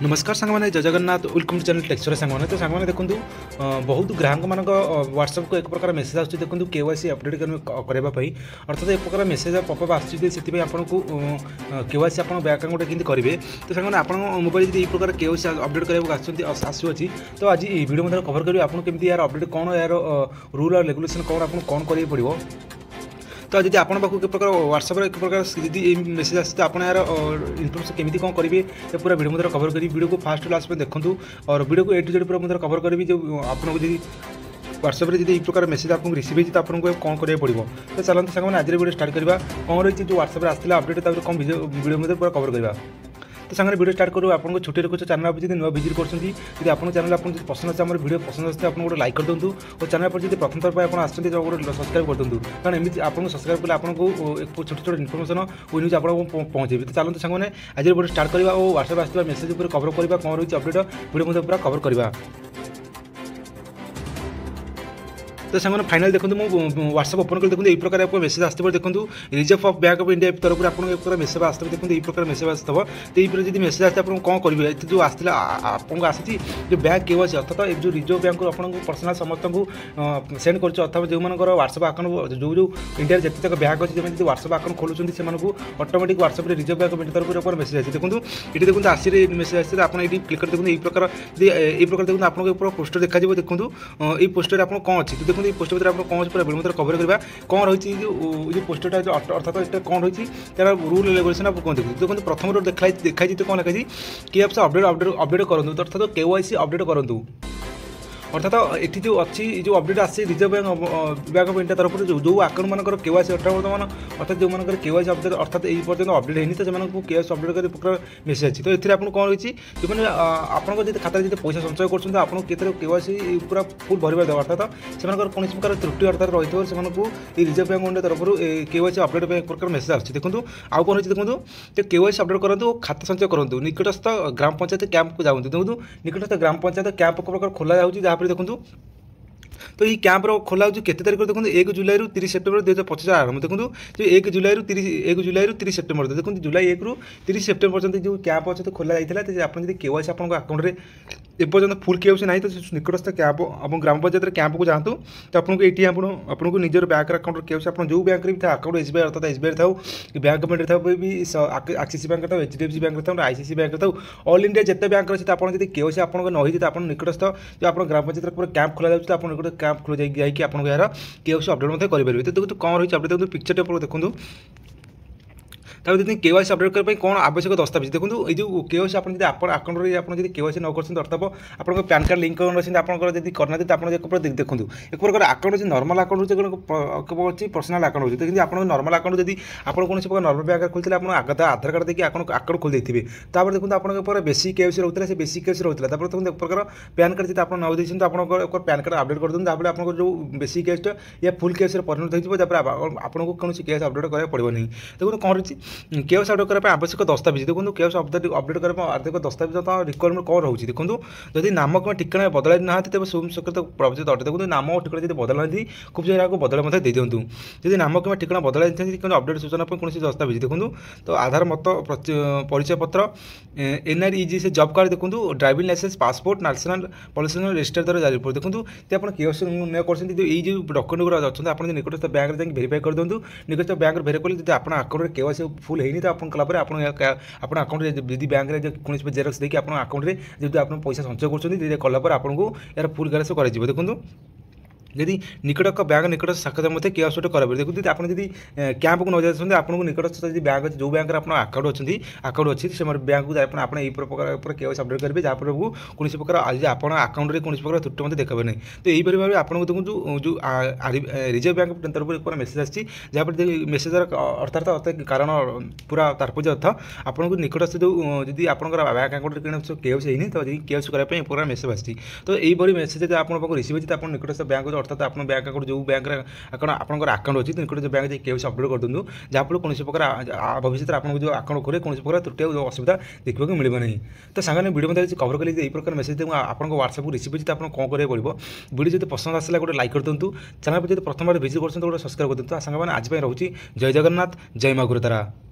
नमस्कार सांग मैंने जय जगन्नाथ वेलकम टू चैनल टेक्सचर सांग मैंने तो सांग मैंने देखूँ बहुत ग्राहक मान व्हाट्सएप को एक प्रकार मेसेज आसूँ देखूँ केवाईसी अपडेट करने अर्थात एक प्रकार मेसेज पॉपअप आसूँ से आपको केवाईसी आप बैंक अकाउंट केमती करेंगे तो सांग आप मोबाइल यदि प्रकार केवाईसी अपडेट करने आसूँगी तो आज वीडियो मध्य कवर करेंगे आपको केमती यार अपडेट कौन यार रूल और रेगुलेशन कौन आपको कौन करेंगे पड़ो तो जब आप एक प्रकार व्हाट्सएप एक प्रकार जी मेसेज आसे तो आप यार इनफर्मेशन केमी कौन करेंगे पूरा वीडियो मध्य कवर करी वीडियो को फास्ट लास्ट में देखूँ और वीडियो को ए टू जेड पूरा मध्य कवर करी जो आपको जी व्हाट्सएप जी प्रकार मेसेज आपको रिसीव होती तो आपको कौन करेंगे पड़ो तो चलते सांग आज वीडियो स्टार्ट करवा कौन रही जो व्हाट्सएप आसाला अपडेट कौन वीडियो मध्य पूरा कवर करवा तो सांगे वीडियो स्टार्ट करूँ आपको छुट्टी रखुच्छे चैनल आप नुआ विजिट कर आप चैनल आप पसंद आए आम वीडियो पसंद आते आप गोटे लाइक कर दूँ और चैनल पर जब प्रथम थर आप आसते गोटे सब्सक्राइब कर दूँ कारण एमती आपको सब्सक्राइब कले आपको छोट छोट इनफर्मेशन वो न्यूज आपको पहुँचे तो चलते सांगे आज वीडियो स्टार्ट करवा और व्हाट्सएप आसवा मेसेज कवर करवा कौन रही अपडेट वीडियो मध्य पूरा कवर करवा तो सांगे फाइनल देखो व्हाट्सएप ओपन कर देखो यही प्रकार आपको मेसेज आसो देखो reserve of bank of India तरफ आपको एक प्रकार मेसेज आसो देखो यही प्रकार मेसेज आसो तो ये जब मेसेज आते आपको कौन करेंगे जो आसाला आपको आसी जो बैंक केवाईसी अर्थात जो रिजर्व बैंक आपको पर्सनाल समस्त को सेंड कर अथवा जो व्हाट्सएप अकाउंट जो जो इंडिया जिते तक बैंक अच्छे जब व्हाट्सएप अकाउंट खोलुं से automatic WhatsApp reserve bank of India तरफ मेसेज आसी देखो ये देखो आसी मेसेज आसी आप क्लिक कर देखो यही प्रकार देखो आपको पोस्टर देखा देखो ये पोस्टर आप कौन अच्छी देखो ये पोस्टर आप कौन पूरा वीडियो मध्य कवर करवा कौन रही जो पोस्टर अर्थात ये कौन रही तार रूल रेगुलेशन आप कौन देखो देखो प्रथम देखा तो कौन लिखा कि आप अपडेट करूँ अर्थात केवाईसी अपडेट करूँ अर्थात ये जो अच्छी जो अपडेट आसी रिजर्व बैंक ऑफ इंडिया तरफ जो अकाउंट मानकर केवाईसी बर्तमान अर्थात जो मान केवाईसी अपडेट अर्थात ये पर्यटन अपडेट होनी तो केवाईसी अपडेट कर प्रकार मेसेज अच्छी तो ये आपको कौन रही जो मैंने आपको खाता जो पैसा संचय कर आपको केवाईसी पूरा फुल भरवा देव अर्थात से कौन प्रकार त्रुटि अर्थात रही से रिजर्व बैंक ऑफ इंडिया तरफ केवाईसी अपडेट एक प्रकार मेसेज आसी देखो आउ कौन रही देखो तो केवाईसी अपडेट करूँ खाता संचय करूँ निकटस्थ ग्राम पंचायत कैंप को जाऊँ देखो निकटस्थ ग्राम पंचायत कैंप एक प्रकार खोल जाऊँगी जहाँ देखो तो ये कैंप खोला के तारीख देखो 1 जुलाई 30 सेप्टेम्बर 2025 आरंभ देखो जो 1 जुलाई 30 सेप्टेम्बर देखो जुलाई 1 रु 30 सेप्टेम्बर पर्यटन जो कैंप अच्छे तो खोला जाता आप केवाईसी आप अकाउंट में एपर्यंत फुल केवाईसी ना तो निकटस्थ कैंप आप ग्राम पंचायत कैंप को जातु तो आपको ये आपको निजर बैंक अकाउंट केवाईसी आप जो बैंक भी था अकाउंट एसबीआई अर्थात एसबीआई था बैंक ऑफ इंडिया था भी एक्सिस बैंक था एचडीएफसी बैंक था आईसीसी बैंक था ऑल इंडिया जिते बैंक अच्छे तो आप केवाईसी आप नही आप निकटस्थ जो आप ग्राम पंचायत पूरा कैंप खोला जाता आप निकट कैंप खोल जाइए आप यार केवाईसी अपडेट करेंगे तो देखो कौन रही अपडेट पिक्चर देखो तब यदि केवाईसी अपडेट करने कौन आवश्यक दस्तावेज देखो ये जो केवाईसी आप अकाउंट में केवाईसी न कर अर्थात आप पैन कार्ड लिंक कर आप करना तो आप देखो एक प्रकार अकाउंट अच्छे नर्माल अकाउंट अच्छी पर्सनाल अकाउंट होती है आप नर्माल अकाउंट जब आप कौन प्रकार नर्माल बैंक खोलते आप आधार कार्ड देखिए अकाउंट खोल देते हैं देखो आप बेसिक केवाईसी रोकता है बेसिक केवाईसी रोकता है देखो एक प्रकार पैन कार्ड जब आप न देते तो आप पैन कार्ड अपडेट कर दूँ आप जो बेसिक केवाईसी या फुल केवाईसी परिणत हो आपको कौन केवाईसी अपडेट कराया पड़ो नहीं देखो कौन रही केवाईसी अपडेट करने आवश्यक दस्तावेज देखो केवाईसी अपडेट करने आवश्यक दस्तावेज रिक्वायरमेंट कौन रोचे देखो जदि नाम कि ठिकाना बदल ना तेज स्वयं स्वीकृत प्रवचित अटे देखो नाम और ठिकाना जब बदल ना खूब जगह आपको बदल दे दिंतु जदि नाम कि ठिकाना बदल अपडेट सूचना कौन दस्तावेज देखो तो आधार मत परिचय पत्र एनआरईजी से जॉब कार्ड देखो driving licence passport national pollution register द्वारा जारी देखो तो आप केवाईसी न कर डॉक्यूमेंट गुरा अच्छे आप निकटस्थ बैंक में भेरीफाई कर दिखाँ निकटस्थ बैंक भेरीफाई कले आप अकाउंट केवाईसी फुल होनी तो आप कलापर आप अकाउंट जब बैंक में कौन जेरक्स देखिए आप अकाउंट में जब आप पैसा संचय कलापर आपको यार फुल ग्यारस कर देखो यदि निकट बैंक निकट शाखा मध्य केवाईसी कराए देखो आप कैंप को न जाते आपको निकटस्थ बैंक जो बैंक अकाउंट अच्छी अकाउंट अच्छी से बैंक को आप प्रकार केवाईसी अपडेट करेंगे जहाँपर कौन प्रकार आज आप अकाउंट में कौन प्रकार त्रुटि मत देखा नहीं तो यहीपरि भाव आपको देखो जो रिजर्व बैंक तरफ एक मेसेज आसी जहाँपर मेसेज अर्थात कारण पूरा तात्पर्य अर्थ आपको निकटस्थ जो जब आप बैंक अकाउंट केवाईसी होनी तो केवाईसी कराया एक प्रकार मेसेज आसी तो यहीपरि मेसेज आपको रिसीव होती आप निकटस्थ बैंक अर्थात आप बैंक अकाउंट जो बैंक अकाउंट अच्छी निकट जो बैंक केवाईसी अपडेट कर दूँ जहाँफल कौन प्रकार भविष्य में आपको जो अकाउंट खोले कौन प्रकार त्रुटि असुविधा देखा मिल नहीं तो सांगे वीडियो मध्य कवर कली यही प्रकार मेसेज आपको व्हाट्सएप को रिसीव होती आप कौन करेंगे पड़ो वीडियो जब पसंद आसला गोटे लाइक कर दिंतु चैनल पर जब प्रथम बार विजिट कर सब्सक्राइब कर दिंतु सांगे आज रोचे जय जगन्नाथ जय माँ गुरुतारा।